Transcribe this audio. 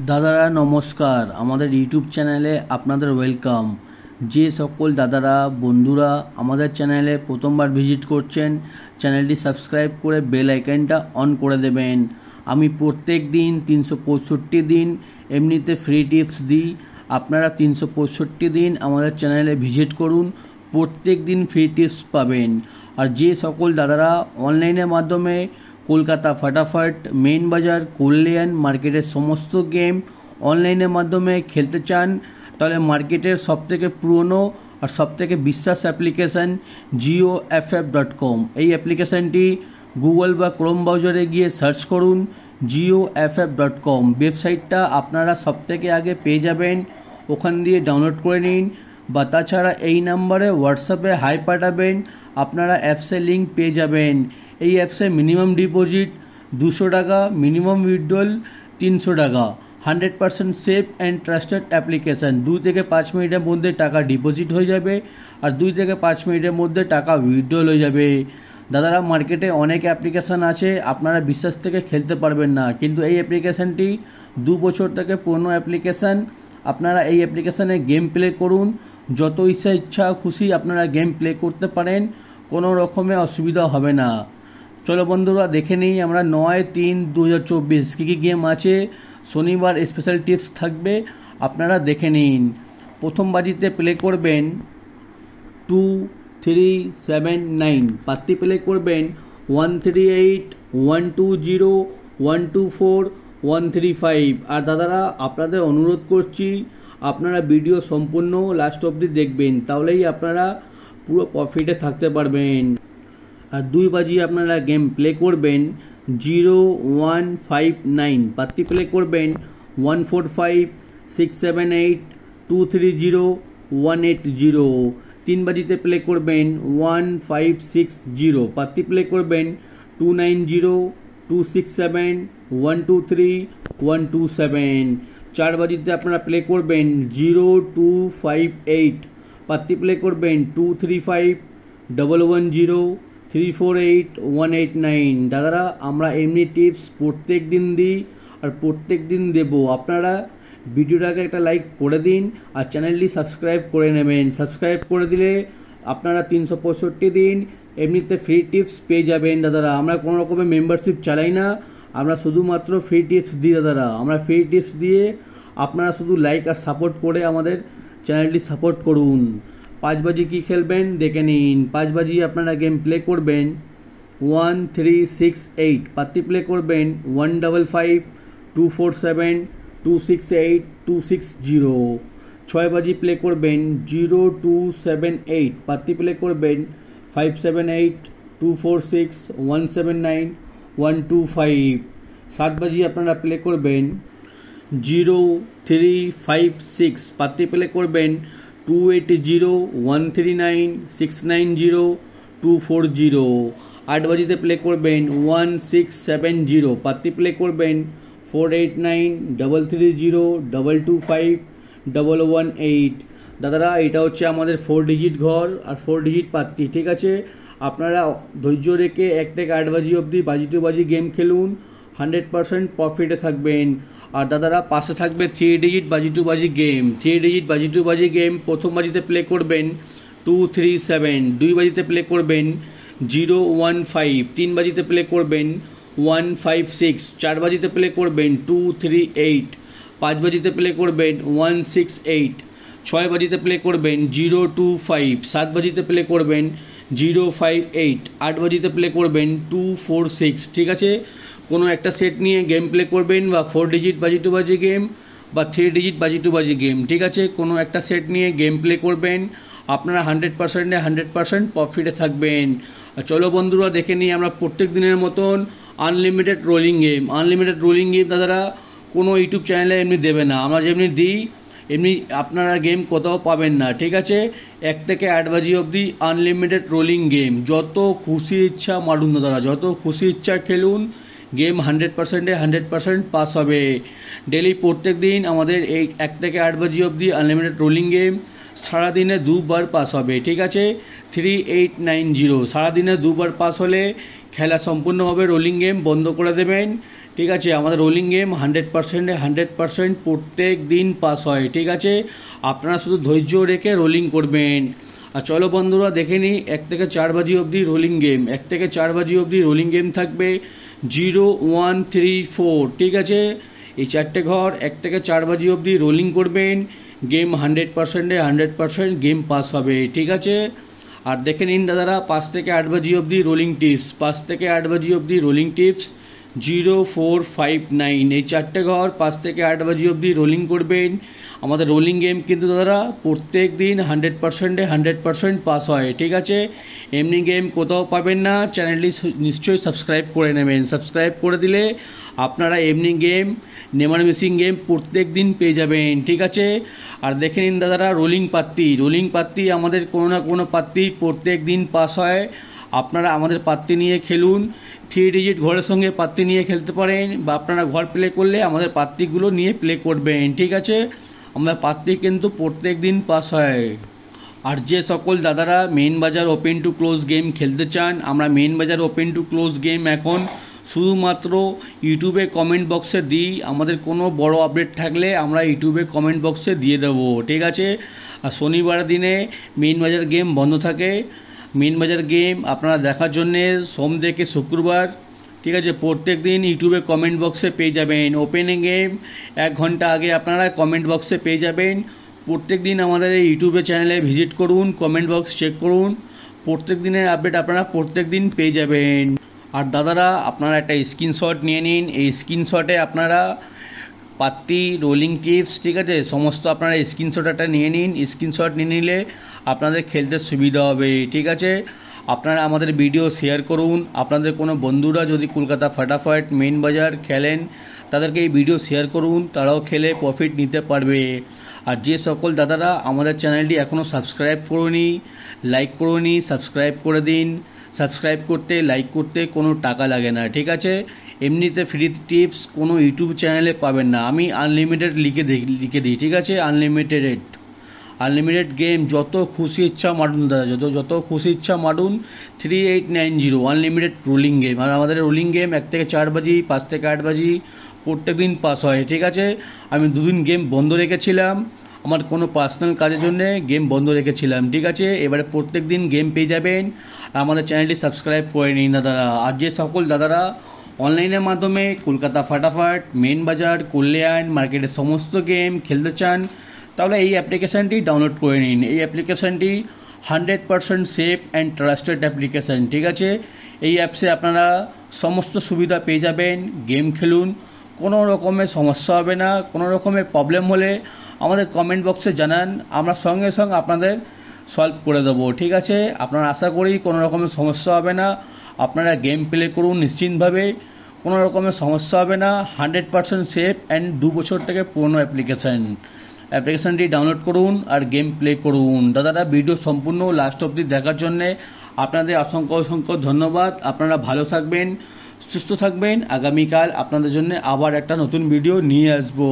দাদারা নমস্কার, আমাদের ইউটিউব চ্যানেলে আপনাদের ওয়েলকাম। যে সকল দাদারা বন্ধুরা আমাদের চ্যানেলে প্রথমবার ভিজিট করছেন, চ্যানেলটি সাবস্ক্রাইব করে বেল আইকনটা অন করে দেবেন। আমি প্রত্যেক দিন 365 দিন এমনিতে ফ্রি টিপস দিই। আপনারা 365 দিন আমাদের চ্যানেলে ভিজিট করুন, প্রত্যেক দিন ফ্রি টিপস পাবেন। আর যে সকল দাদারা অনলাইনের মাধ্যমে কলকাতা ফাটাফাট, মেইন বাজার, কল্যাণ মার্কেটের সমস্ত গেম অনলাইনের মাধ্যমে খেলতে চান, তাহলে মার্কেটের সবথেকে পুরনো আর সবথেকে বিশ্বাস অ্যাপ্লিকেশান GeoFF.com। এই অ্যাপ্লিকেশানটি গুগল বা ক্রোম ব্রাউজারে গিয়ে সার্চ করুন GeoFF.com। ওয়েবসাইটটা আপনারা সবথেকে আগে পেয়ে যাবেন, ওখান দিয়ে ডাউনলোড করে নিন। বা তাছাড়া এই নাম্বারে হোয়াটসঅ্যাপে হাই পাঠাবেন, আপনারা অ্যাপসের লিঙ্ক পেয়ে যাবেন। এই অ্যাপসে মিনিমাম ডিপোজিট 200 টাকা, মিনিমাম উইথড্রল 300 টাকা। 100% সেফ অ্যান্ড ট্রাস্টেড অ্যাপ্লিকেশান। 2 থেকে 5 মিনিটের মধ্যে টাকা ডিপোজিট হয়ে যাবে আর 2 থেকে 5 মিনিটের মধ্যে টাকা উইথড্রল হয়ে যাবে। দাদারা, মার্কেটে অনেক অ্যাপ্লিকেশান আছে, আপনারা বিশ্বাস থেকে খেলতে পারবেন না, কিন্তু এই অ্যাপ্লিকেশানটি 2 বছর থেকে পুরনো অ্যাপ্লিকেশান। আপনারা এই অ্যাপ্লিকেশানে গেম প্লে করুন, যত ইচ্ছা খুশি আপনারা গেম প্লে করতে পারেন, কোনো রকমের অসুবিধা হবে না। চলো বন্ধুরা, দেখে নিই আমরা 9/3/2024 কী কী গেম আছে। শনিবার স্পেশাল টিপস থাকবে, আপনারা দেখে নিন। প্রথম বাজিতে প্লে করবেন 2379, পাত্তি প্লে করবেন 138, 120, 124, 135। আর দাদারা, আপনাদের অনুরোধ করছি আপনারা ভিডিও সম্পূর্ণ লাস্ট অবধি দেখবেন, তাহলেই আপনারা পুরো প্রফিটে থাকতে পারবেন। আর 2 বাজিয়ে আপনারা গেম প্লে করবেন 0159, পাত্তি প্লে করবেন 145, 678, 230, 180। 3 বাজিতে প্লে করবেন 1560, পাত্তি প্লে করবেন 290, 267, 123, 127। 4 বাজিতে আপনারা প্লে করবেন 0258, পাত্তি প্লে করবেন 235, 110, 348, 189। দাদারা, আমরা এমনি টিপস প্রত্যেক দিন দিই আর প্রত্যেক দিন দেব। আপনারা ভিডিওটাকে একটা লাইক করে দিন আর চ্যানেলটি সাবস্ক্রাইব করে নেবেন। সাবস্ক্রাইব করে দিলে আপনারা 365 দিন এমনিতে ফ্রি টিপস পেয়ে যাবেন। দাদারা, আমরা কোনো রকমের মেম্বারশিপ চালাই না, আমরা শুধুমাত্র ফ্রি টিপস দিই। দাদারা, আমরা ফ্রি টিপস দিয়ে আপনারা শুধু লাইক আর সাপোর্ট করে আমাদের চ্যানেলটি সাপোর্ট করুন। 5 বাজি কী খেলবেন দেখে নিন। 5 বাজি আপনারা গেম প্লে করবেন 1368, পাত্তি প্লে করবেন 155, 247, 268, 260। 6 বাজি প্লে করবেন 0278, পাত্তি প্লে করবেন 578, 246, 179, 125। 7 বাজি আপনারা প্লে করবেন 0356, পাত্তি প্লে করবেন 280, 139, 690, 240। 8 বাজিতে প্লে করবেন 1670, পাত্তি প্লে করবেন 489, 330, 225, 118। দাদারা, এটা হচ্ছে আমাদের 4 ডিজিট ঘর আর 4 ডিজিট পাত্তি, ঠিক আছে? আপনারা ধৈর্য রেখে 1 থেকে 8 বাজি অবধি বাজি টু বাজি গেম খেলুন, 100% প্রফিটে থাকবেন। আর দাদারা, পাশে থাকবে 3 ডিজিট বাজি টু বাজি গেম। 3 ডিজিট বাজি টু বাজি গেম প্রথম বাজিতে প্লে করবেন 237, 2 বাজিতে প্লে করবেন 015, 3 বাজিতে প্লে করবেন 156, 4 বাজিতে প্লে করবেন 238, 5 বাজিতে প্লে করবেন 168, 6 বাজিতে প্লে করবেন 025, 7 বাজিতে প্লে করবেন 058, 8 বাজিতে প্লে করবেন 246, ঠিক আছে? কোনো একটা সেট নিয়ে গেম প্লে করবেন, বা 4 ডিজিট বাজি টু বাজি গেম বা 3 ডিজিট বাজি টু বাজি গেম, ঠিক আছে? কোনো একটা সেট নিয়ে গেম প্লে করবেন, আপনারা 100% প্রফিটে থাকবেন। চলো বন্ধুরা, দেখে নিই আমরা প্রত্যেক দিনের মতন unlimited rolling game. Unlimited rolling game দাদারা কোনো ইউটিউব চ্যানেলে এমনি দেবে না, আমরা যেমনি দিই এমনি আপনারা গেম কোথাও পাবেন না, ঠিক আছে? 1 থেকে 8 বাজি অবধি আনলিমিটেড রোলিং গেম, যত খুশি ইচ্ছা মারুন দাদারা, যত খুশি ইচ্ছা খেলুন, গেম 100% পাস হবে। ডেলি প্রত্যেক দিন আমাদের এই 1 থেকে 8 বাজি অবধি আনলিমিটেড রোলিং গেম সারাদিনে 2 বার পাস হবে, ঠিক আছে? 3890, সারাদিনে 2 বার পাস হলে খেলা সম্পূর্ণভাবে রোলিং গেম বন্ধ করে দেবেন, ঠিক আছে। আমাদের রোলিং গেম 100%-এ 100% প্রত্যেক দিন পাস হয়। ঠিক আছে, আপনারা শুধু ধৈর্য রেখে রোলিং করবেন। আর চলো বন্ধুরা দেখে নিই 1 থেকে 4 বাজি অবধি রোলিং গেম। 1 থেকে 4 বাজি অবধি রোলিং গেম থাকবে 0, 1, 3, 4। ঠিক আছে, এই 4টে ঘর 1 থেকে 4 বাজি অবধি রোলিং করবেন। গেম 100%-এ 100% গেম পাস হবে। ঠিক আছে, আর দেখে নিন দাদারা 5 থেকে 8 বাজি অবধি রোলিং টিপস। 5 থেকে 8 বাজি অবধি রোলিং টিপস 0, 4, 5, 9। এই 4টে ঘর 5 থেকে 8 বাজি অবধি রোলিং করবেন। আমাদের রোলিং গেম কিন্তু দাদারা প্রত্যেক দিন 100%-এ 100% পাস হয়। ঠিক আছে, এমনি গেম কোথাও পাবেন না। চ্যানেলটি নিশ্চয়ই সাবস্ক্রাইব করে নেবেন। সাবস্ক্রাইব করে দিলে আপনারা এমনি গেম, নেমার মিসিং গেম প্রত্যেক দিন পেয়ে যাবেন। ঠিক আছে, আর দেখে নিন দাদারা রোলিং পাত্তি আমাদের কোনো না কোনো পাত্তি প্রত্যেক দিন পাস হয়। আপনারা আমাদের পাত্তি নিয়ে খেলুন। 3 ডিজিট ঘরের সঙ্গে পাত্তি নিয়ে খেলতে পারেন, বা আপনারা ঘর প্লে করলে আমাদের পাত্তিগুলো নিয়ে প্লে করবেন। ঠিক আছে, আমাদের পাত্তি কিন্তু প্রত্যেক দিন পাস হয়। আর যে সকল দাদারা মেইন বাজার ওপেন টু ক্লোজ গেম খেলতে চান, আমরা মেইন বাজার ওপেন টু ক্লোজ গেম এখন শুধুমাত্র ইউটিউবে কমেন্ট বক্সে দিই। আমাদের কোনো বড় আপডেট থাকলে আমরা ইউটিউবে কমেন্ট বক্সে দিয়ে দেবো। ঠিক আছে, আর শনিবার দিনে মেইন বাজার গেম বন্ধ থাকে। মেইন বাজার গেম আপনারা দেখার জন্যে সোম থেকে শুক্রবার, ঠিক আছে, প্রত্যেক দিন ইউটিউবে কমেন্ট বক্সে পেয়ে যাবেন। ওপেনিং গেম 1 ঘন্টা আগে আপনারা কমেন্ট বক্সে পেয়ে যাবেন। প্রত্যেক দিন আমাদের এই ইউটিউবে চ্যানেলে ভিজিট করুন, কমেন্ট বক্স চেক করুন। প্রত্যেক দিনের আপডেট আপনারা প্রত্যেক দিন পেয়ে যাবেন। আর দাদারা আপনারা একটা স্ক্রিনশট নিয়ে নিন। এই স্ক্রিনশটে আপনারা পাত্তি, রোলিং টিপস, ঠিক আছে, সমস্ত আপনারা স্ক্রিনশট একটা নিয়ে নিন। স্ক্রিনশট নিয়ে নিলে আপনাদের খেলতে সুবিধা হবে। ঠিক আছে, আপনারা আমাদের ভিডিও শেয়ার করুন। আপনাদের কোনো বন্ধুরা যদি কলকাতা ফাটাফাট, মেইন বাজার খেলেন, তাদেরকে এই ভিডিও শেয়ার করুন, তারাও খেলে প্রফিট নিতে পারবে। আর যে সকল দাদারা আমাদের চ্যানেলটি এখনও সাবস্ক্রাইব করুনি, লাইক করুনি, সাবস্ক্রাইব করে দিন। সাবস্ক্রাইব করতে, লাইক করতে কোনো টাকা লাগে না। ঠিক আছে, এমনিতে ফ্রি টিপস কোনো ইউটিউব চ্যানেলে পাবেন না। আমি আনলিমিটেড লিখে দিই। ঠিক আছে, আনলিমিটেড গেম যত খুশি ইচ্ছা মারুন দাদা, যত খুশি ইচ্ছা মারুন। 3890 আনলিমিটেড রোলিং গেম। আর আমাদের রোলিং গেম 1 থেকে 4 বাজি, 5 থেকে 8 বাজি প্রত্যেক দিন পাস হয়। ঠিক আছে, আমি 2 দিন গেম বন্ধ রেখেছিলাম, আমার কোনো পার্সোনাল কাজের জন্য গেম বন্ধ রেখেছিলাম। ঠিক আছে, এবারে প্রত্যেক দিন গেম পেয়ে যাবেন। আর আমাদের চ্যানেলটি সাবস্ক্রাইব করে নিন দাদারা। আর যে সকল দাদারা অনলাইনের মাধ্যমে কলকাতা ফাটাফাট, মেইন বাজার, কল্যাণ মার্কেটের সমস্ত গেম খেলতে চান, তাহলে এই অ্যাপ্লিকেশানটি ডাউনলোড করে নিন। এই অ্যাপ্লিকেশানটি 100% সেফ অ্যান্ড ট্রাস্টেড অ্যাপ্লিকেশান। ঠিক আছে, এই অ্যাপসে আপনারা সমস্ত সুবিধা পেয়ে যাবেন। গেম খেলুন, কোনো রকমের সমস্যা হবে না। কোনো রকমের প্রবলেম হলে আমাদের কমেন্ট বক্সে জানান, আমরা সঙ্গে সঙ্গে আপনাদের সলভ করে দেবো। ঠিক আছে, আপনারা আশা করি কোনো রকমের সমস্যা হবে না। আপনারা গেম প্লে করুন নিশ্চিন্তভাবে, কোনো রকমের সমস্যা হবে না। 100% সেফ অ্যান্ড 2 বছর থেকে পুরনো অ্যাপ্লিকেশানটি ডাউনলোড করুন আর গেম প্লে করুন। দাদারা ভিডিও সম্পূর্ণ লাস্ট অবধি দেখার জন্যে আপনাদের অসংখ্য ধন্যবাদ। আপনারা ভালো থাকবেন, সুস্থ থাকবেন। আগামীকাল আপনাদের জন্য আবার একটা নতুন ভিডিও নিয়ে আসবো।